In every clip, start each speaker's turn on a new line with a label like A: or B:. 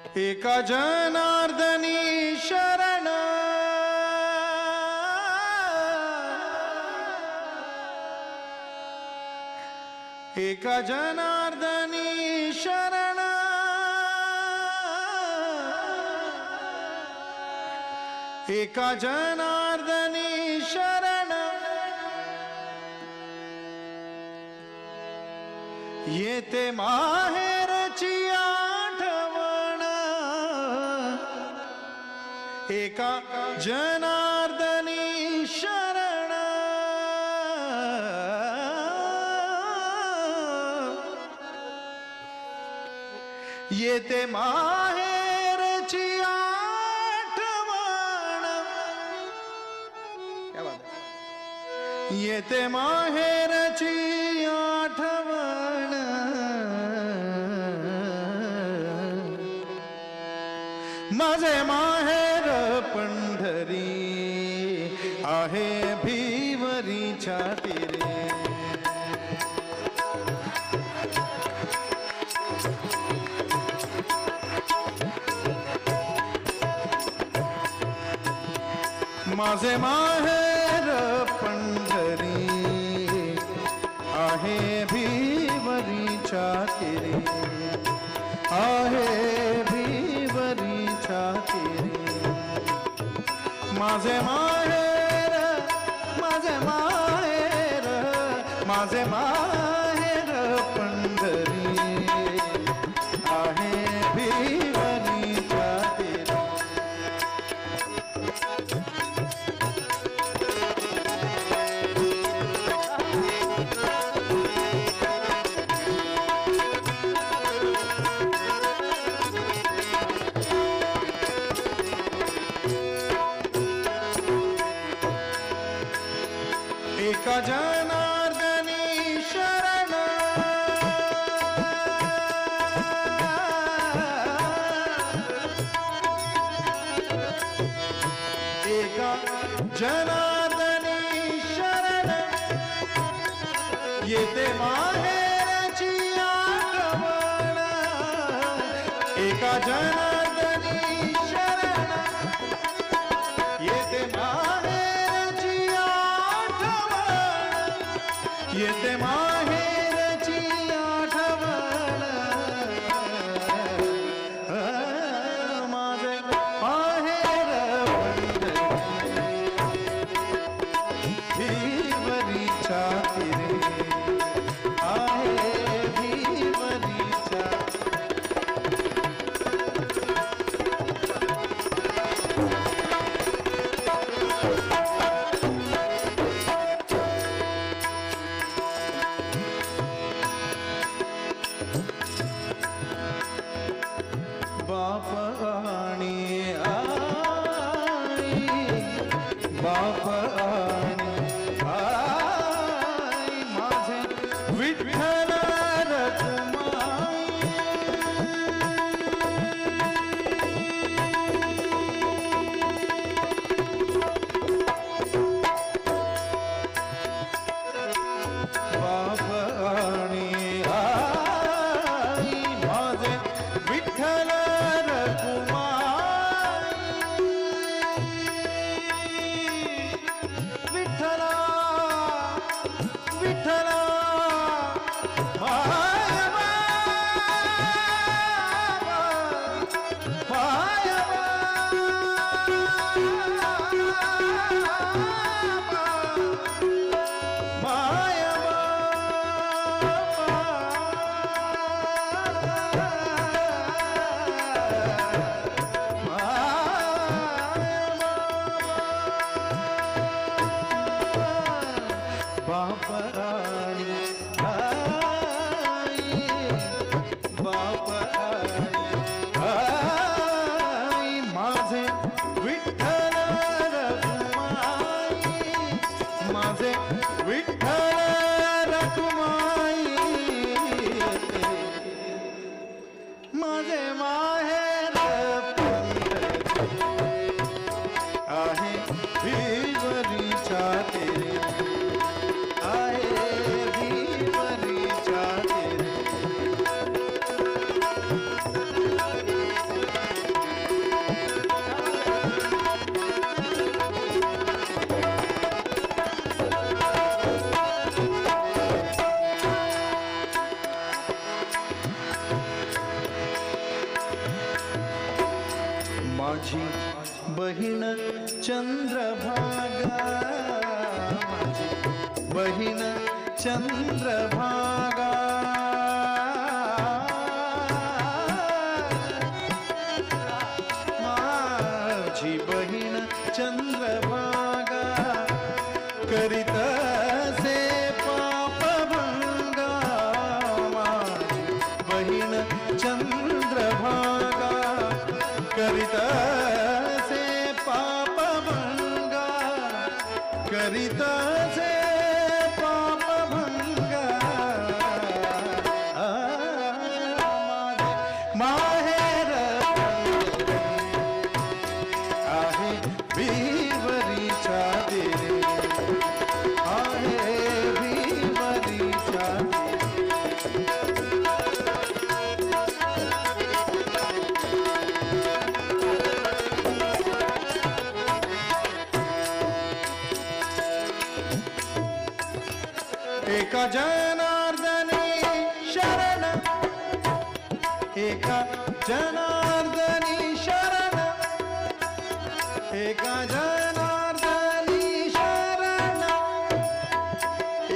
A: एका जनार्दनी शरण एका जनार्दनी शरण एका जनार्दनी शरण येते माहेरची आठवण एका जनार्दनी शरण येते माहेरची आठवण क्या बात है? येते माहेरची आठवण माझे माहेर पंढरी आहे भिवरीच्या तीरे माझे माहेर पंढरी आहे भिवरीच्या तीरे आहे भिवरीच्या तीरे माझे माहेर माझे माहेर माझे माहेर पंढरी आहे भिवरीच्या तीरे एका जनार्दनी शरण एका जनार्दनी शरण येते माहेरची आठवण एका जनार्दनी शरण येते माहेरची येते माहेरची आठवण माझे माहेर भिवरीच्या तीरे आहे भिवरीच्या बाप आणि आई बाप आणि आई माझे विठ्ठल रखुमाई बाप आणि आई माझे विठ्ठल विठ्ठला विठ्ठला मायबा मायबा बाप आणि आई बाप आणि आई माझे विठ्ठल रखुमाई माझे विठ्ठल रखुमाई माझे माहेर आहे भिवरीच्या तीरे भिवरीच्या तीरे माझी बहीण चंद्रभागा, माझी बहीण चंद्रभागा, माझी बहीण चंद्रभागा करीत से पापभंगा, माझी बहीण चंद्रभागा करीत से पापभंगा, करीत से पापभंगा, माहेर आहे भिवरीच्या तेरे, आहे भिवरीच्या एका जनार्दनी शरण, एका जनार्दनी शरण, एका जनार्दनी शरण,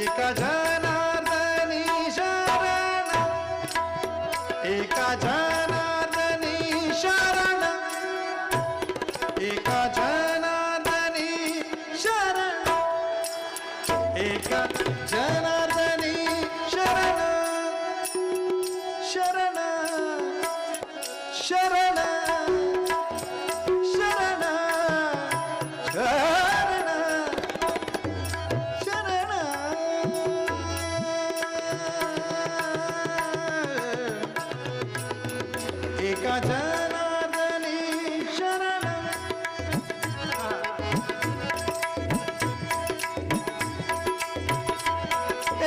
A: एका जनार्दनी शरण, एका जनार्दनी शरण, एका जनार्दनी शरण, एका जनार्दनी शरण, शरण, शरण, शरण, शरण, शरण, एका जनार्दनी शरण,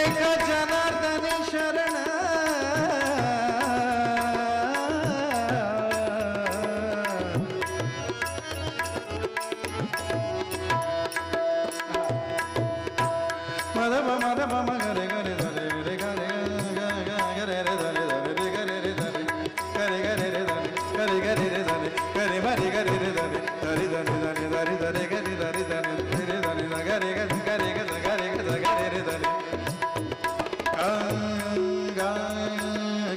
A: एका जनार्दनी शरण, मदम मदम मगरे गरे धरे रे गरे गरे रे धरे धरे गरे रे धरे गरे गरे रे धरे गरे गरे रे धरे गरे मरे गरे रे धरे धरे धरे धरे धरे धरे गरे धरे धरे रे धरे गरे गरे गरे गरे गरे रे धरे गा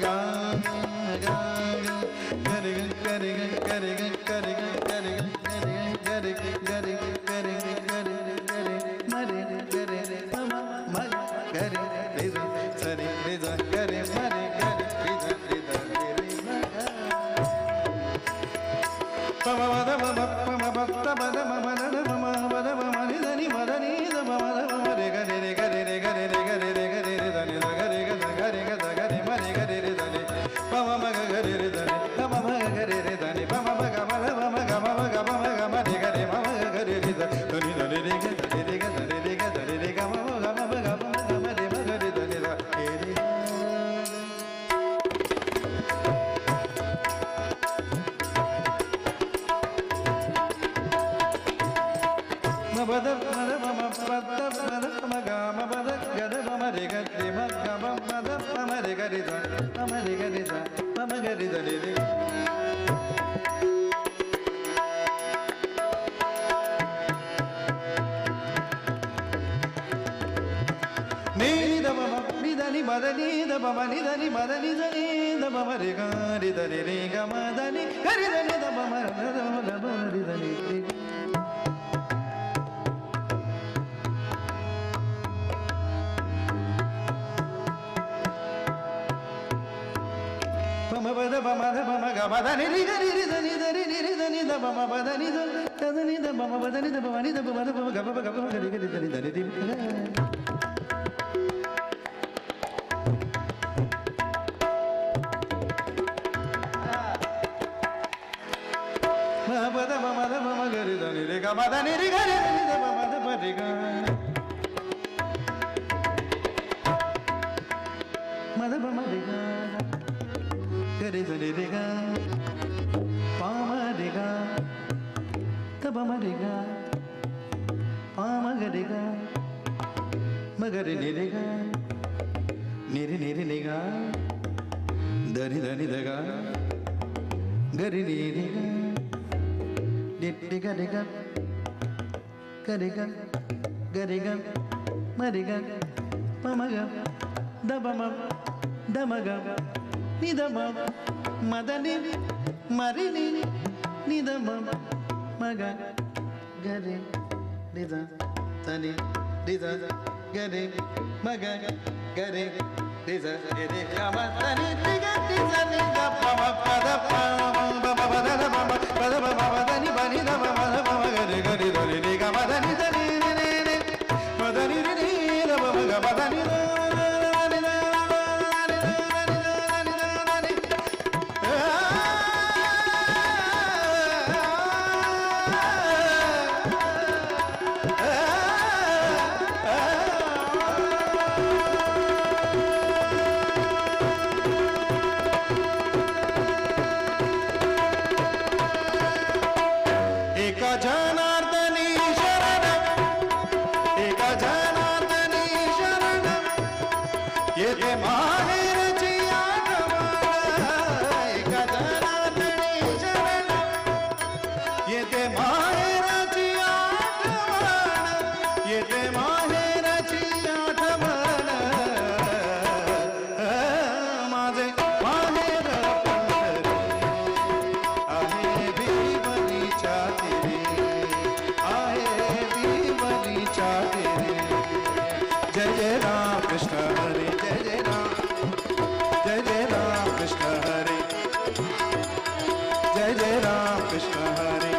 A: गा गा गरे गरे गरे गरे गरे गरे गरे गरे गरे मरे गरे रे ममा मरे गरे रे सरे रे गरे मरे गरे रे रे पम मद मम पम भक्त मद मम नन मम मद मम निधनि मदनि मम मरे गरे रे गरे रे गरे रे गरे रे गरे रे धनि गरे गरे गरे मरे गरे रे धनि पम मग गरे रे धनि पम मग गरे रे धनि पम मग मम मम गम मग मम रे गरे मम गरे रे धनि धनि रे गरे रे गरे रे गरे रे गम गम गम गम रे मग रे धनि रे मबद मद मम पद मद मग मबद गद मम रे गरे मग मद मम रे गरे ध मम रे गरे ध मम गरे ध रे नीद मम निधनि मदनि द मम निधनि मदनि धनि द मम रे गरे ध रे ग मदनि गरे धनि द मम रे धनि पम पद पम द मम ग मदनि रि गरि रि धनि धरि रि धनि द मम पदनि द तदनि द मम पदनि द मम नि द मम द मम ग ग गरि गरि धनि धनि रि पद मम द मम गरि धनि रे ग मदनि रि गरि धनि द मम द परि ग मद मम रि ग गरि धनि रे ग पाम रे ग तब म रे ग पाम ग रे ग मगरि नि रे ग निरि निरि नि ग धनि धनि द ग गरि नि रे ग di ga di ga ga di ga ga di ga ma di ga pa ma ga da ba ma da ma ga ni da ma ma da ni ma ri ni da ma ma ga ri di da ta ni di da ga ri ma ga ri di da ri ga ma ta ni di ga ni da pa ma pa da pa ba ba ba da ba ba ba da ba ba da ni ba ni da ba ma da ba ga ri da ri ga ma da ni ma da ni da ba ma ga ba da ni da जनार्दनी शरण एका जनार्दनी शरण येते माहेरची आठवण एका जनार्दनी शरण येते माहेरची आठवण येते माहेरची आठवण माझे माहेर आहे भीमनीच्या जय जय राम कृष्ण हरे जय जय राम कृष्ण हरे जय जय राम कृष्ण हरे जय जय राम कृष्ण हरे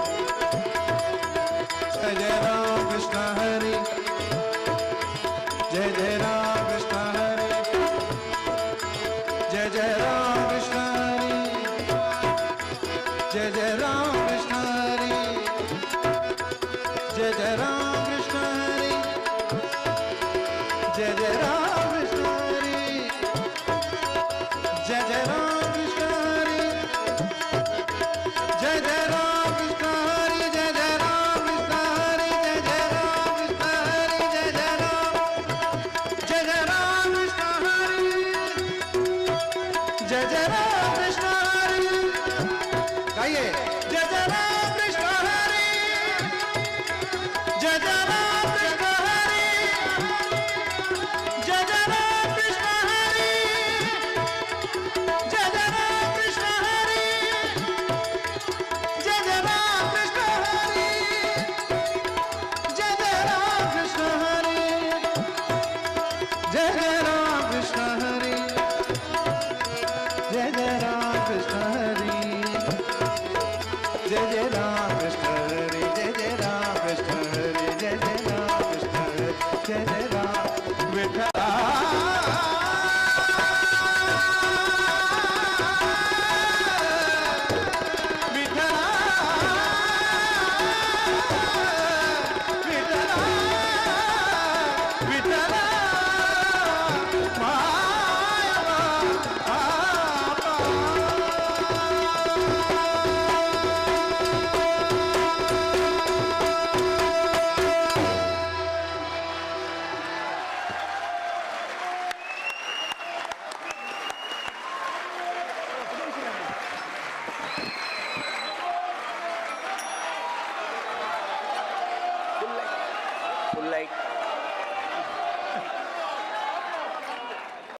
A: जय जय राम कृष्ण हरे जय जय राम कृष्ण हरे जय जय राम कृष्ण हरे जय जय राम कृष्ण हरे जय जय राम कृष्ण हरे जय जय राम कृष्ण हरे जय जय राम कृष्ण हरे जय जय राम कृष्ण हरे जय जय राम कृष्ण हरे जय जय राम कृष्ण हरे जय जय राम कृष्ण हरे गाइए जय जय राम कृष्ण हरे जय जय राम कृष्ण हरे जय जय राम कृष्ण हरे जय जय राम कृष्ण हरे जय जय राम कृष्ण हरे जय जय राम कृष्ण हरे जय जय राम कृष्ण हरे जय जय राम कृष्ण हरे जय जय राम कृष्ण हरे जय जय राम कृष्ण हरे जय जय राम कृष्ण हरे जय जय राम विठ्ठला
B: full like